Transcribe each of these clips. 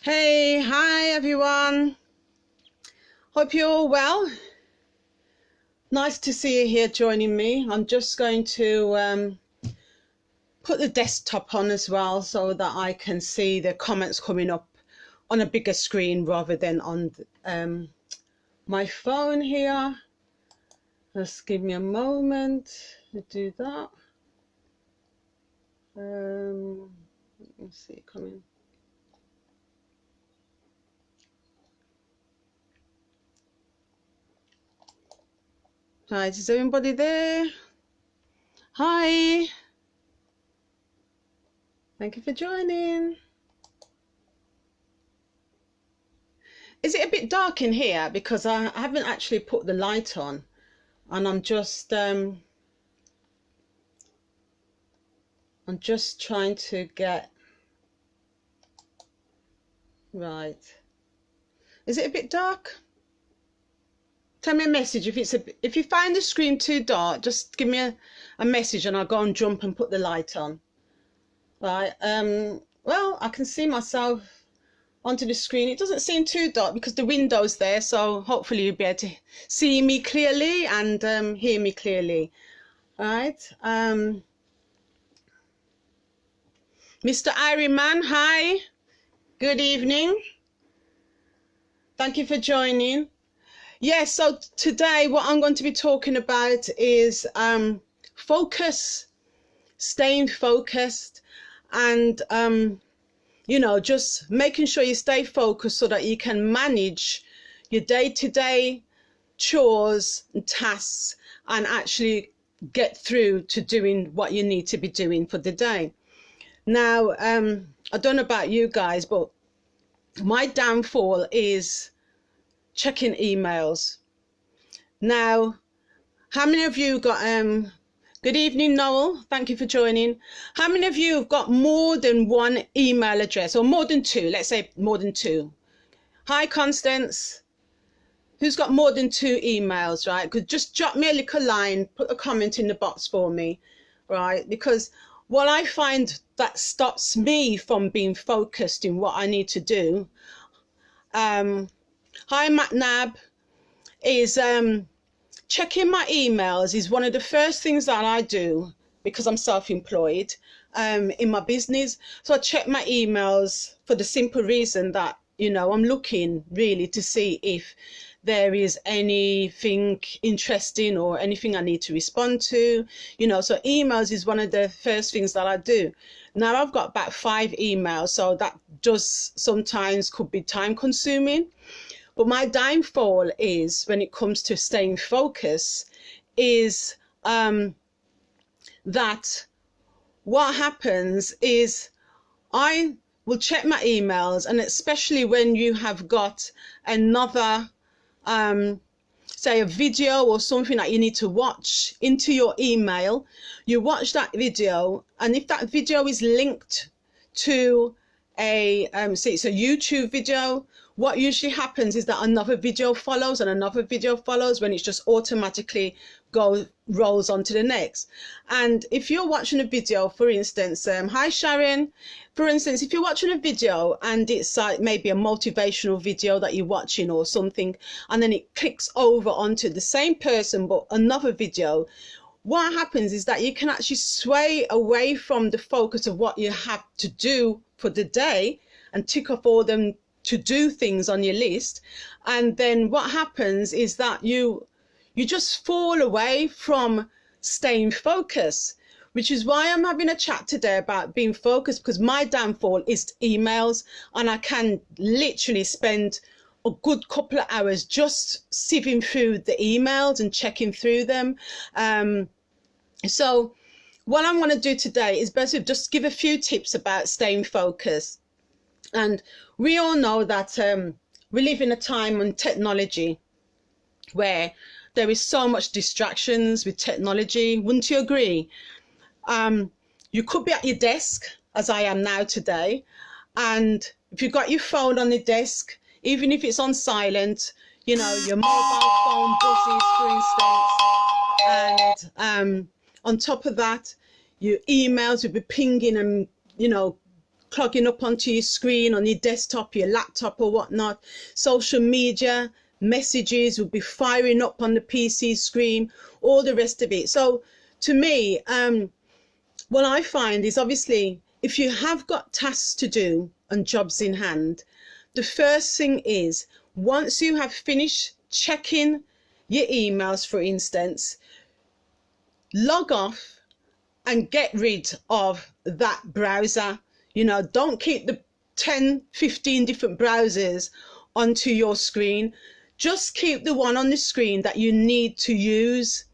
Hey, hi everyone. Hope you're all well. Nice to see you here joining me. I'm just going to put the desktop on as well so that I can see the comments coming up on a bigger screen rather than on my phone here. Just give me a moment to do that. Let's see it coming. Right, is everybody there? Hi. Thank you for joining. Is it a bit dark in here? Because I haven't actually put the light on and I'm just trying to get right. Is it a bit dark? Tell me a message if you find the screen too dark, just give me a message and I'll go and jump and put the light on. Right. Well, I can see myself onto the screen. It doesn't seem too dark because the window's there, so hopefully you'll be able to see me clearly and hear me clearly. All right. Mr. Ironman, hi. Good evening. Thank you for joining. Yes, so today what I'm going to be talking about is focus, staying focused, and you know, just making sure you stay focused so that you can manage your day-to-day chores and tasks and actually get through to doing what you need to be doing for the day. Now, I don't know about you guys, but my downfall is checking emails. Now, how many of you got good evening, Noel, thank you for joining. How many of you have got more than one email address, or more than two? Let's say more than two. Hi, Constance. Who's got more than two emails, right? Could just drop me a little line, put a comment in the box for me, right? Because what I find that stops me from being focused in what I need to do, hi McNab, is checking my emails is one of the first things that I do because I'm self-employed in my business. So I check my emails for the simple reason that, you know, I'm looking really to see if there is anything interesting or anything I need to respond to, you know. So emails is one of the first things that I do. Now I've got about 5 emails, so that just sometimes could be time consuming. But my downfall is when it comes to staying focused is that what happens is I will check my emails, and especially when you have got another say a video or something that you need to watch into your email, you watch that video, and if that video is linked to a say it's a YouTube video, what usually happens is that another video follows and another video follows when it's just automatically rolls on to the next. And if you're watching a video, for instance, hi Sharon, for instance, if you're watching a video and it's like maybe a motivational video that you're watching or something, and then it clicks over onto the same person but another video, what happens is that you can actually sway away from the focus of what you have to do for the day and tick off all them to do things on your list. And then what happens is that you just fall away from staying focused, which is why I'm having a chat today about being focused, because my downfall is emails, and I can literally spend a good couple of hours just sieving through the emails and checking through them. So what I'm going to do today is basically just give a few tips about staying focused. And we all know that we live in a time on technology where there is so much distractions with technology. Wouldn't you agree? You could be at your desk, as I am now today, and if you've got your phone on the desk, even if it's on silent, you know, your mobile phone buzzes, for instance, and on top of that, your emails will be pinging and, you know, clogging up onto your screen on your desktop, your laptop or whatnot. Social media messages will be firing up on the PC screen, all the rest of it. So to me, what I find is, obviously, if you have got tasks to do and jobs in hand, the first thing is, once you have finished checking your emails, for instance, log off and get rid of that browser. You know, don't keep the 10, 15 different browsers onto your screen. Just keep the one on the screen that you need to use,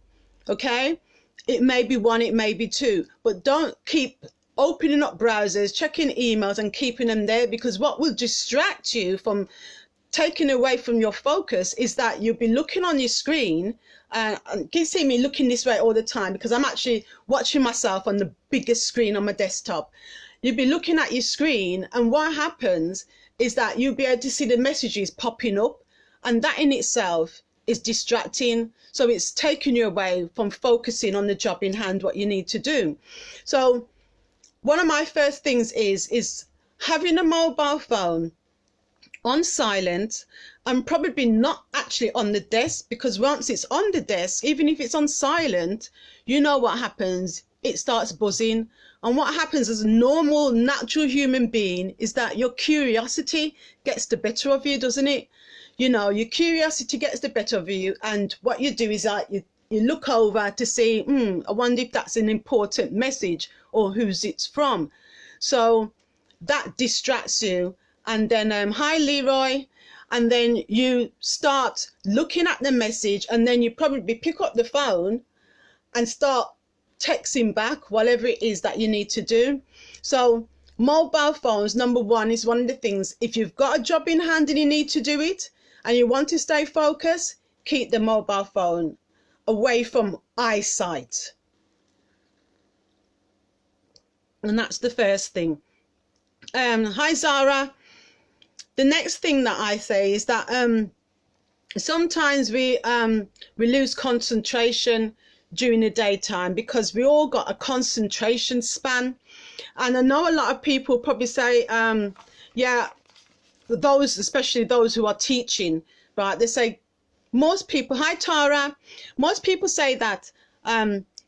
okay? It may be one, it may be two, but don't keep opening up browsers, checking emails and keeping them there, because what will distract you from taking away from your focus is that you'll be looking on your screen, and you see me looking this way all the time because I'm actually watching myself on the biggest screen on my desktop. You'll be looking at your screen, and what happens is that you'll be able to see the messages popping up, and that in itself is distracting. So it's taking you away from focusing on the job in hand, what you need to do. So one of my first things is having a mobile phone on silent, and probably not actually on the desk, because once it's on the desk, even if it's on silent, you know what happens, it starts buzzing. And what happens as a normal, natural human being is that your curiosity gets the better of you, doesn't it? You know, your curiosity gets the better of you, and what you do is that you look over to see, I wonder if that's an important message or who's it's from. So that distracts you. And then, hi Leroy, and then you start looking at the message, and then you probably pick up the phone and start texting back whatever it is that you need to do. So mobile phones, number one, is one of the things. If you've got a job in hand and you need to do it and you want to stay focused, keep the mobile phone away from eyesight. And that's the first thing. Hi Zara. The next thing that I say is that sometimes we lose concentration during the daytime because we all got a concentration span. And I know a lot of people probably say, yeah, those, especially those who are teaching, right? They say, most people, hi Tara, most people say that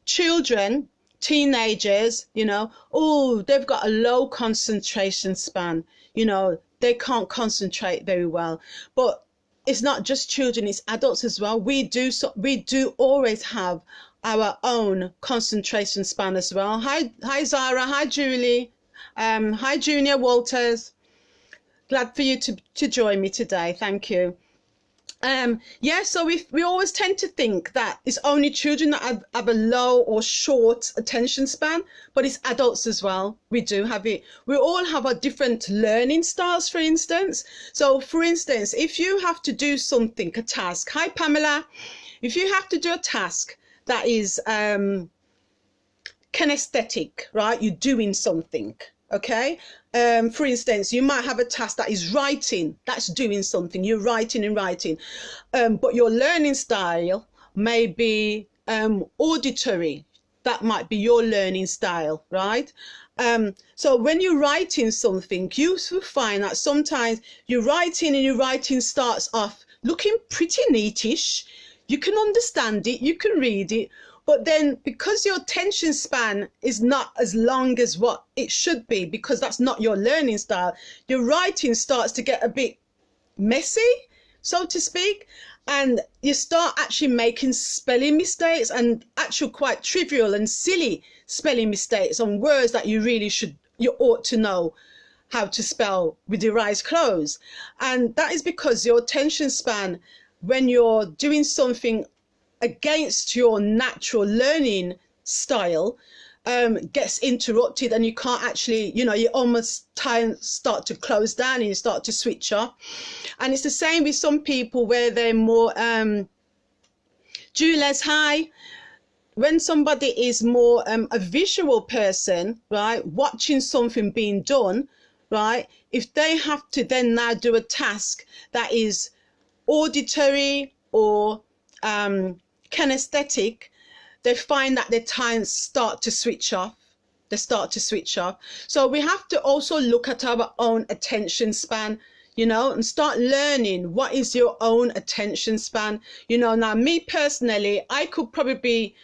children, teenagers, you know, oh, they've got a low concentration span, you know, they can't concentrate very well. But it's not just children, it's adults as well. We do always have our own concentration span as well. Hi Zara, hi Julie, hi Junior Walters. Glad for you to join me today. Thank you. Yeah, so we always tend to think that it's only children that have a low or short attention span, but it's adults as well. We do have it. We all have our different learning styles, for instance. So, for instance, if you have to do something, a task. Hi, Pamela. If you have to do a task that is kinesthetic, right? You're doing something. Okay, for instance, you might have a task that is writing, that's doing something, you're writing and writing, but your learning style may be auditory, that might be your learning style, right? So when you're writing something, you will find that sometimes you're writing and your writing starts off looking pretty neatish, you can understand it, you can read it, but then because your attention span is not as long as what it should be, because that's not your learning style, your writing starts to get a bit messy, so to speak, and you start actually making spelling mistakes, and actual quite trivial and silly spelling mistakes on words that you ought to know how to spell with your eyes closed. And that is because your attention span, when you're doing something against your natural learning style, gets interrupted, and you can't actually, you know, you almost start to close down and you start to switch off. And it's the same with some people where they're more Jules, hi. When somebody is more a visual person, right, watching something being done, right, if they have to then now do a task that is auditory or kinesthetic, they find that their times start to switch off. they start to switch off. So we have to also look at our own attention span, you know, and start learning what is your own attention span. You know, now me personally, I could probably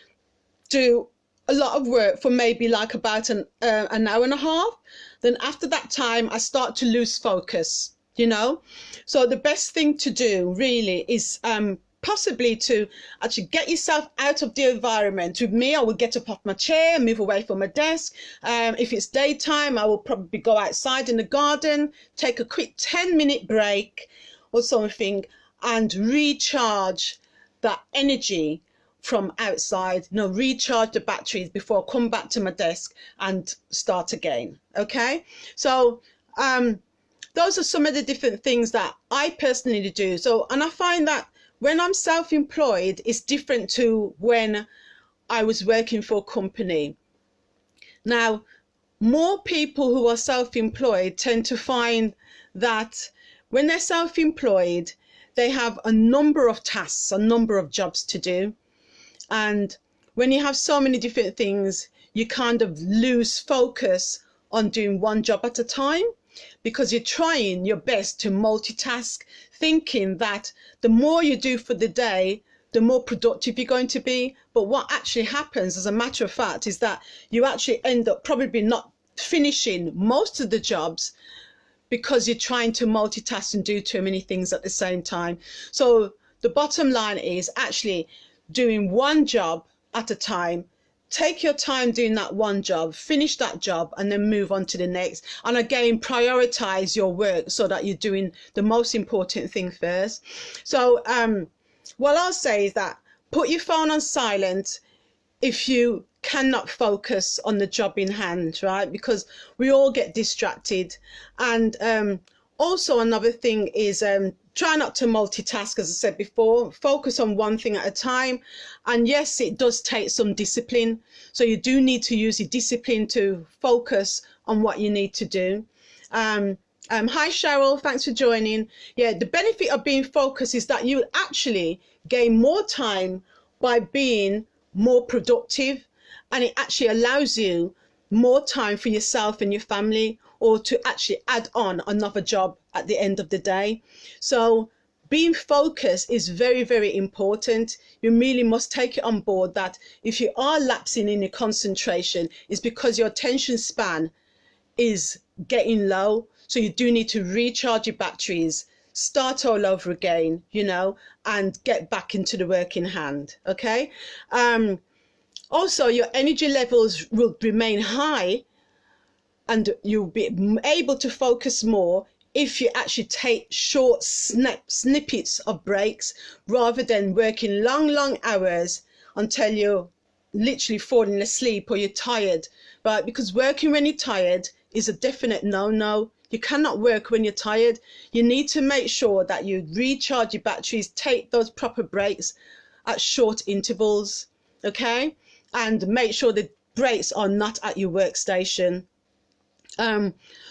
do a lot of work for maybe like about an hour and a half. Then after that time, I start to lose focus, you know. So the best thing to do really is possibly to actually get yourself out of the environment. With me, I will get up off my chair, move away from my desk. If it's daytime, I will probably go outside in the garden, take a quick 10-minute break or something, and recharge that energy from outside, you know, recharge the batteries before I come back to my desk and start again. Okay, so those are some of the different things that I personally do. So, and I find that when I'm self-employed, it's different to when I was working for a company. Now, more people who are self-employed tend to find that when they're self-employed, they have a number of tasks, a number of jobs to do. And when you have so many different things, you kind of lose focus on doing one job at a time, because you're trying your best to multitask, thinking that the more you do for the day, the more productive you're going to be. But what actually happens, as a matter of fact, is that you actually end up probably not finishing most of the jobs because you're trying to multitask and do too many things at the same time. So the bottom line is actually doing one job at a time. Take your time doing that one job, finish that job, and then move on to the next. And again, prioritize your work so that you're doing the most important thing first. So what I'll say is that put your phone on silent if you cannot focus on the job in hand, right? Because we all get distracted. And also another thing is try not to multitask, as I said before. Focus on one thing at a time. And yes, it does take some discipline. So you do need to use your discipline to focus on what you need to do. Hi, Cheryl. Thanks for joining. Yeah, the benefit of being focused is that you actually gain more time by being more productive. And it actually allows you more time for yourself and your family, or to actually add on another job at the end of the day. So being focused is very, very important. You really must take it on board that if you are lapsing in your concentration, it's because your attention span is getting low. So you do need to recharge your batteries, start all over again, you know, and get back into the work in hand. Okay. Also, your energy levels will remain high, and you'll be able to focus more if you actually take short snippets of breaks, rather than working long hours until you're literally falling asleep or you're tired, right? Because working when you're tired is a definite no-no. You cannot work when you're tired. You need to make sure that you recharge your batteries, take those proper breaks at short intervals, okay? And make sure the breaks are not at your workstation.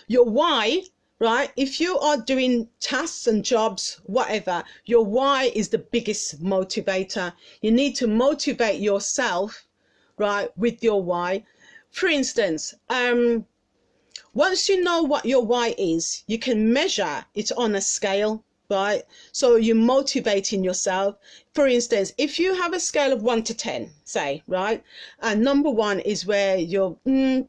Your why, right? If you are doing tasks and jobs, whatever, your why is the biggest motivator. You need to motivate yourself, right, with your why. For instance, once you know what your why is, you can measure it on a scale, right? So you're motivating yourself. For instance, if you have a scale of 1 to 10, say, right? And number 1 is where you're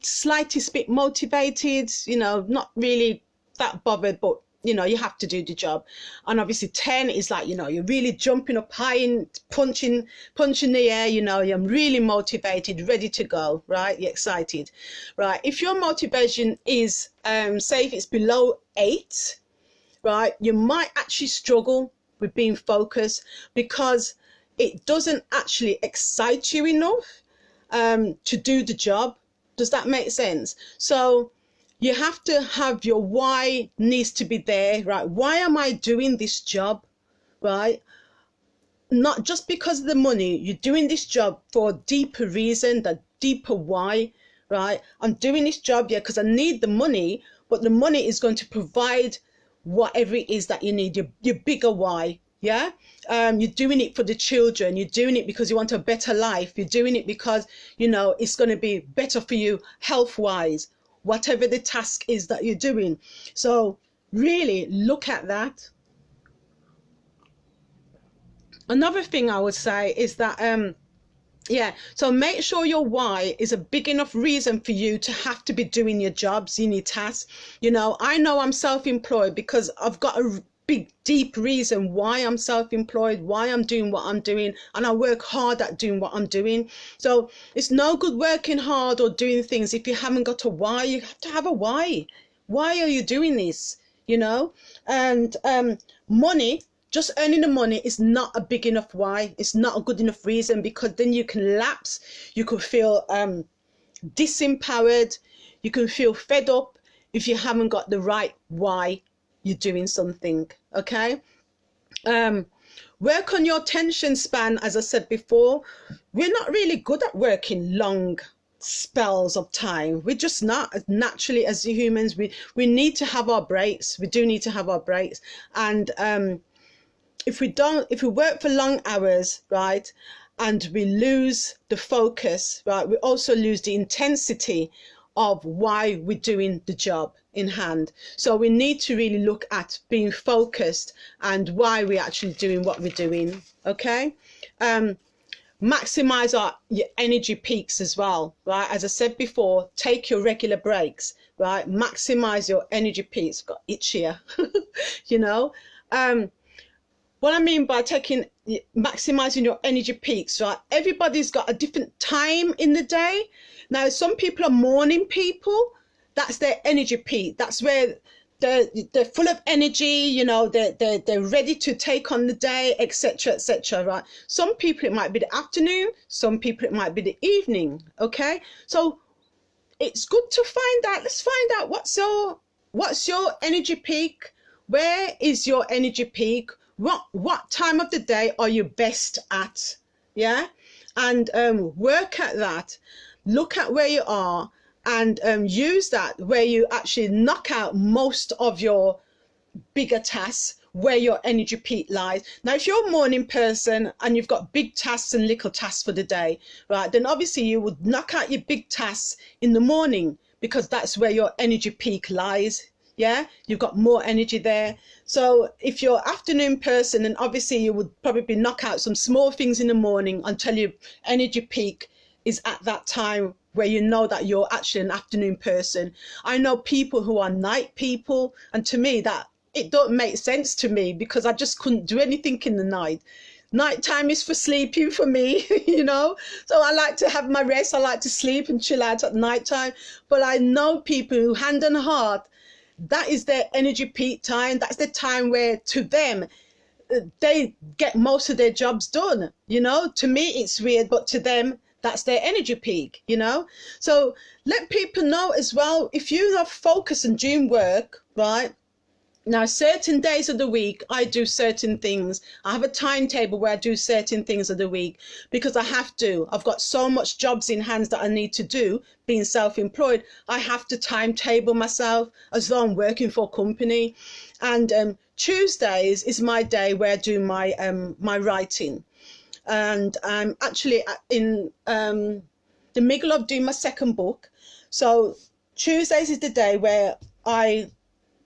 slightly bit motivated, you know, not really that bothered, but you know, you have to do the job. And obviously 10 is like, you know, you're really jumping up high and punching the air, you know, you're really motivated, ready to go, right? You're excited, right? If your motivation is, say if it's below 8, right, you might actually struggle with being focused because it doesn't actually excite you enough to do the job. Does that make sense? So you have to have your why needs to be there, right? Why am I doing this job, right? Not just because of the money. You're doing this job for a deeper reason, the deeper why, right? I'm doing this job, yeah, because I need the money, but the money is going to provide whatever it is that you need, your bigger why, Yeah, you're doing it for the children. You're doing it because you want a better life. You're doing it because, you know, it's going to be better for you health wise, whatever the task is that you're doing. So really look at that. Another thing I would say is that yeah, so make sure your why is a big enough reason for you to have to be doing your jobs, your tasks. You know I'm self-employed because I've got a big, deep reason why I'm self-employed, why I'm doing what I'm doing, and I work hard at doing what I'm doing. So it's no good working hard or doing things if you haven't got a why. You have to have a why. Why are you doing this? You know, and money, just earning the money is not a big enough why. It's not a good enough reason, because then you can lapse. You could feel disempowered. You can feel fed up if you haven't got the right why you're doing something. Okay. Work on your attention span. As I said before, we're not really good at working long spells of time. We're just not. Naturally, as humans, we need to have our breaks. We do need to have our breaks. And if we work for long hours, right, and we lose the focus, right, we also lose the intensity of why we're doing the job in hand. So we need to really look at being focused and why we're actually doing what we're doing. Okay. Maximize your energy peaks as well, right? As I said before, take your regular breaks, right? Maximize your energy peaks. Got itch here. You know, what I mean by maximizing your energy peaks, right? Everybody's got a different time in the day. Now, some people are morning people. That's their energy peak. That's where they're full of energy, you know, they're ready to take on the day, etc., etc., right? Some people it might be the afternoon, some people it might be the evening. Okay, so it's good to find out. Let's find out what's your energy peak. Where is your energy peak? What time of the day are you best at? Yeah, and work at that. Look at where you are, and use that where you actually knock out most of your bigger tasks, where your energy peak lies. Now, if you're a morning person and you've got big tasks and little tasks for the day, right, then obviously you would knock out your big tasks in the morning, because that's where your energy peak lies. Yeah, you've got more energy there. So if you're an afternoon person, then obviously you would probably knock out some small things in the morning until your energy peak is at that time where you know that you're actually an afternoon person. I know people who are night people, and to me that it don't make sense to me, because I just couldn't do anything in the night. Nighttime is for sleeping for me, you know. So I like to have my rest. I like to sleep and chill out at nighttime. But I know people who, hand on heart, that is their energy peak time. That's the time where, to them, they get most of their jobs done. You know, to me it's weird, but to them that's their energy peak, you know. So let people know as well, if you are focused on doing work, right, now certain days of the week I do certain things. I have a timetable where I do certain things of the week, because I have to. I've got so much jobs in hands that I need to do. Being self-employed, I have to timetable myself as though I'm working for a company. And Tuesdays is my day where I do my my writing. And I'm actually in the middle of doing my second book. So Tuesdays is the day where I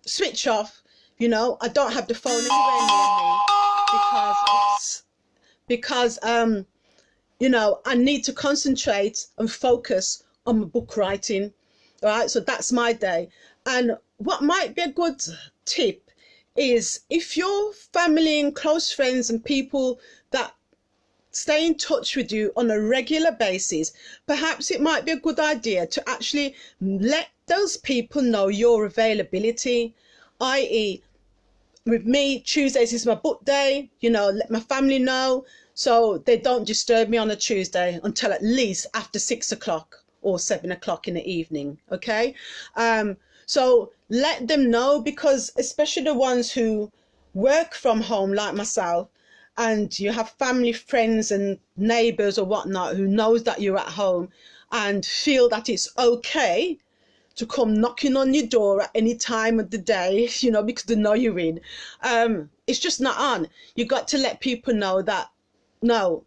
switch off. You know, I don't have the phone anywhere near me, because you know, I need to concentrate and focus on my book writing. All right, so that's my day. And what might be a good tip is, if your family and close friends and people that stay in touch with you on a regular basis, perhaps it might be a good idea to actually let those people know your availability, i.e., with me, Tuesdays is my book day, you know, let my family know so they don't disturb me on a Tuesday until at least after 6 o'clock or 7 o'clock in the evening. Okay. So let them know, because especially the ones who work from home like myself, and you have family, friends and neighbors or whatnot who knows that you're at home and feel that it's okay to come knocking on your door at any time of the day, you know, because they know you're in. It's just not on. You got to let people know that, no,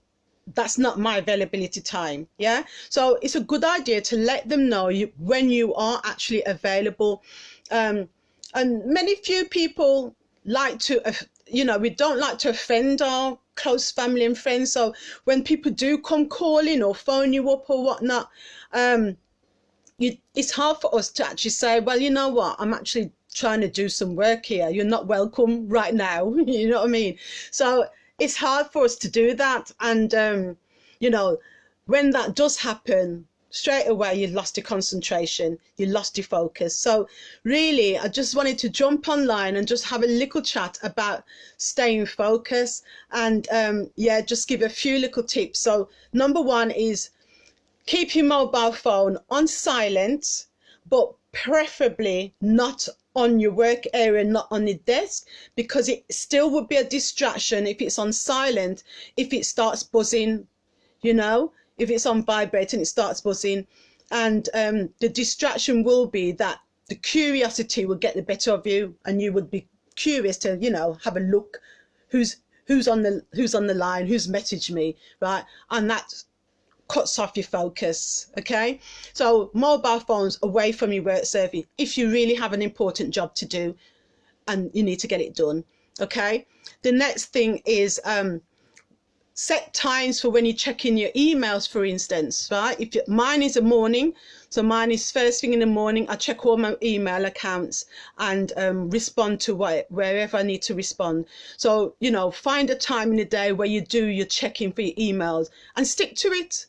that's not my availability time. Yeah. So it's a good idea to let them know when you are actually available. And many few people like to, you know, we don't like to offend our close family and friends. So when people do come calling or phone you up or whatnot, it's hard for us to actually say, well, you know what, I'm actually trying to do some work here. You're not welcome right now. You know what I mean? So it's hard for us to do that. And, you know, when that does happen, straight away, you lost your concentration, you lost your focus. So really, I just wanted to jump online and just have a little chat about staying focused and, yeah, just give a few little tips. So number one is keep your mobile phone on silent, but preferably not on your work area, not on your desk, because it still would be a distraction if it's on silent, if it starts buzzing, you know, if it's on vibrate and it starts buzzing. And the distraction will be that the curiosity will get the better of you, and you would be curious to, you know, have a look, who's on the line, who's messaged me, right? And that cuts off your focus. Okay, so mobile phones away from your work survey if you really have an important job to do and you need to get it done. Okay, the next thing is set times for when you check in your emails, for instance, right? Mine is a morning, so mine is first thing in the morning. I check all my email accounts and respond to wherever I need to respond. So, you know, find a time in the day where you do your check-in for your emails and stick to it.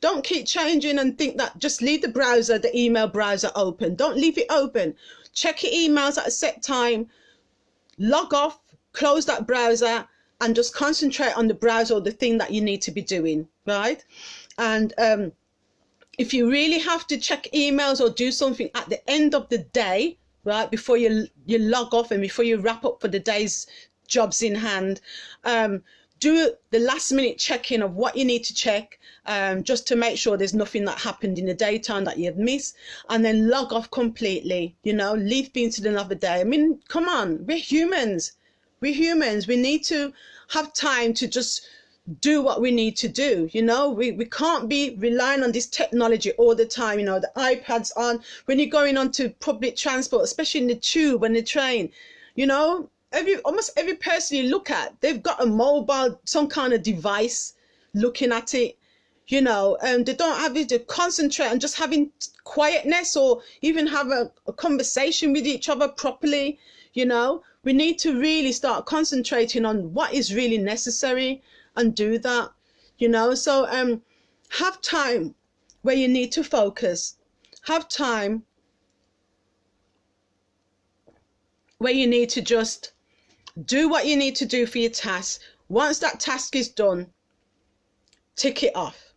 Don't keep changing and think that just leave the email browser open. Don't leave it open. Check your emails at a set time, log off, close that browser, and just concentrate on the browser or the thing that you need to be doing, right? And if you really have to check emails or do something at the end of the day, right, before you log off and before you wrap up for the day's jobs in hand, do the last minute check-in of what you need to check, just to make sure there's nothing that happened in the daytime that you've missed, and then log off completely, you know, leave things to another day. I mean, come on, we're humans. We're humans. We need to have time to just do what we need to do. You know, we can't be relying on this technology all the time. You know, the iPads on, when you're going on to public transport, especially in the tube and the train, you know, almost every person you look at, they've got a mobile, some kind of device looking at it, you know, and they don't have it to concentrate on just having quietness or even have a conversation with each other properly. You know, we need to really start concentrating on what is really necessary and do that, you know. So have time where you need to focus. Have time where you need to just do what you need to do for your task. Once that task is done, tick it off.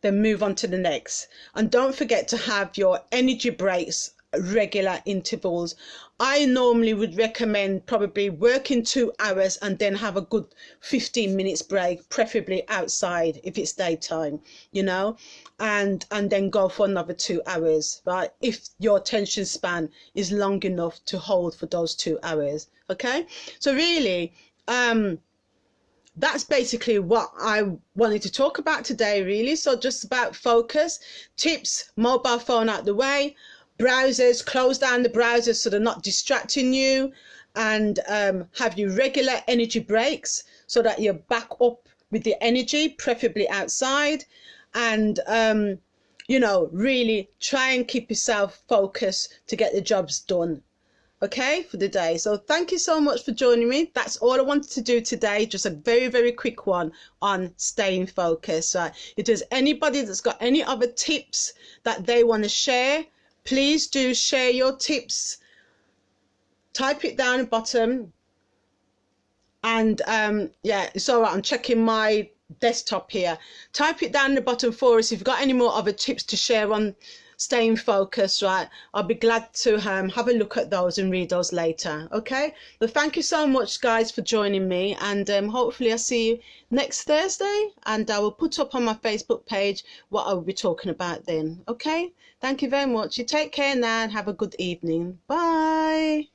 Then move on to the next. And don't forget to have your energy breaks, regular intervals. I normally would recommend probably working 2 hours and then have a good 15 minutes break, preferably outside if it's daytime, you know, and then go for another 2 hours, right? If your attention span is long enough to hold for those 2 hours. Okay, so really, that's basically what I wanted to talk about today, really. So just about focus, tips, mobile phone out the way, browsers, close down the browsers so they're not distracting you, and have your regular energy breaks so that you're back up with the energy, preferably outside, and you know, really try and keep yourself focused to get the jobs done, okay, for the day. So thank you so much for joining me. That's all I wanted to do today, just a very, very quick one on staying focused. Right, if there's anybody that's got any other tips that they want to share, please do share your tips. Type it down at the bottom. And yeah, it's all right, I'm checking my desktop here. Type it down at the bottom for us if you've got any more other tips to share on staying focused, right? I'll be glad to have a look at those and read those later. Okay, but thank you so much, guys, for joining me, and hopefully I'll see you next Thursday, and I will put up on my Facebook page what I will be talking about then. Okay, thank you very much. You take care now and have a good evening. Bye.